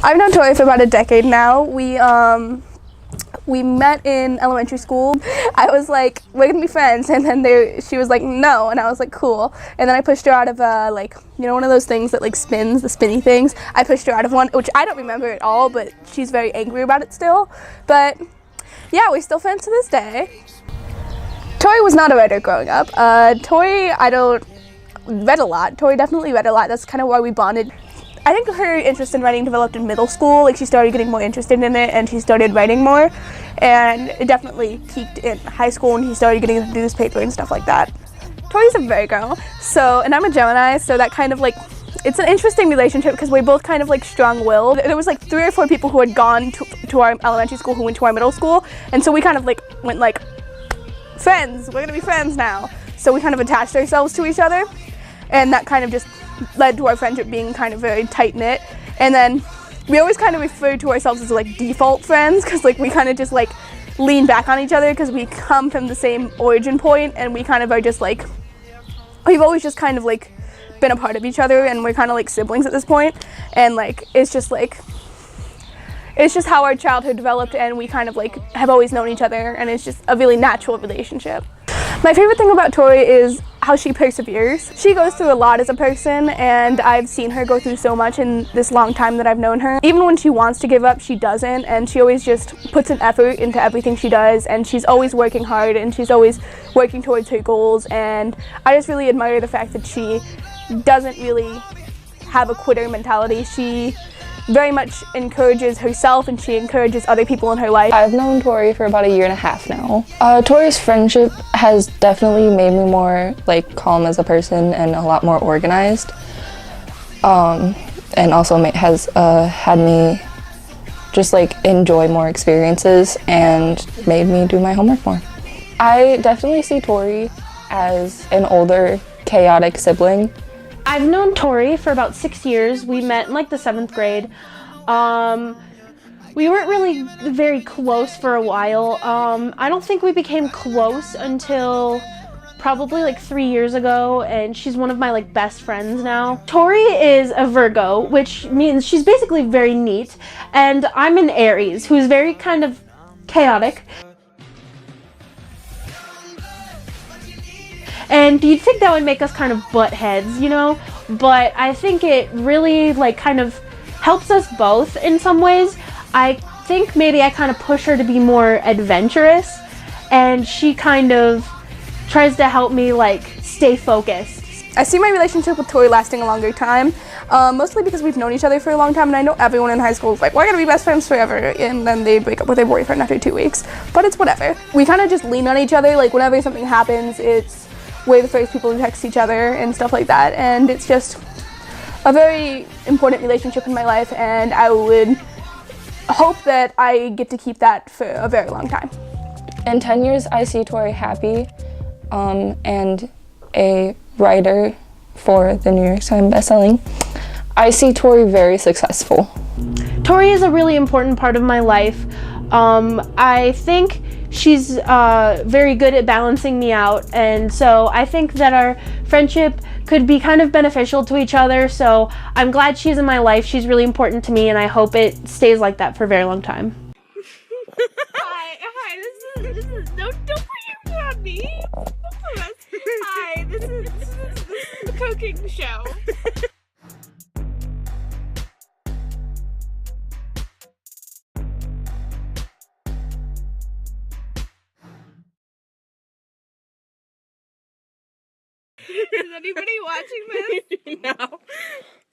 I've known Tori for about a decade now. We met in elementary school. I was like, we're gonna be friends, and then she was like, no, and I was like, cool. And then I pushed her out of one of those things that like spins, the spinny things. I pushed her out of one, which I don't remember at all, but she's very angry about it still. But yeah, we're still friends to this day. Tori was not a writer growing up. Tori, read a lot. Tori definitely read a lot. That's kind of why we bonded. I think her interest in writing developed in middle school. Like, she started getting more interested in it, and she started writing more. And it definitely peaked in high school when she started getting into newspaper and stuff like that. Tori's a Virgo, and I'm a Gemini, so that kind of like, it's an interesting relationship because we're both kind of like strong-willed. There was like 3 or 4 people who had gone to our elementary school who went to our middle school, and so we kind of like went like, friends, we're gonna be friends now. So we kind of attached ourselves to each other, and that kind of just led to our friendship being kind of very tight-knit. And then we always kind of refer to ourselves as like default friends, because like we kind of just like lean back on each other because we come from the same origin point, and we kind of are just like, we've always just kind of like been a part of each other, and we're kind of like siblings at this point. And like it's just how our childhood developed, and we kind of like have always known each other, and it's just a really natural relationship. My favorite thing about Tori is how she perseveres. She goes through a lot as a person, and I've seen her go through so much in this long time that I've known her. Even when she wants to give up, she doesn't, and she always just puts an effort into everything she does, and she's always working hard, and she's always working towards her goals. And I just really admire the fact that she doesn't really have a quitter mentality. She very much encourages herself, and she encourages other people in her life. I've known Tori for about 1.5 years now. Tori's friendship has definitely made me more like calm as a person and a lot more organized, and also has had me just like enjoy more experiences and made me do my homework more. I definitely see Tori as an older, chaotic sibling. I've known Tori for about 6 years. We met in like the 7th grade. We weren't really very close for a while. I don't think we became close until probably like 3 years ago, and she's one of my like best friends now. Tori is a Virgo, which means she's basically very neat, and I'm an Aries, who's very kind of chaotic. And you'd think that would make us kind of butt heads, you know? But I think it really like kind of helps us both in some ways. I think maybe I kind of push her to be more adventurous, and she kind of tries to help me like stay focused. I see my relationship with Tori lasting a longer time, mostly because we've known each other for a long time, and I know everyone in high school is like, we're gonna be best friends forever, and then they break up with their boyfriend after 2 weeks. But it's whatever. We kind of just lean on each other. Like, whenever something happens, we're the first people to text each other and stuff like that, and it's just a very important relationship in my life, and I would hope that I get to keep that for a very long time. In 10 years, I see Tori happy and a writer for the New York Times bestselling. I see Tori very successful. Tori is a really important part of my life. I think she's very good at balancing me out, and so I think that our friendship could be kind of beneficial to each other, so I'm glad she's in my life. She's really important to me, and I hope it stays like that for a very long time. Hi, this is, don't put your foot on me. Hi, this is the cooking show. Is anybody watching this? No.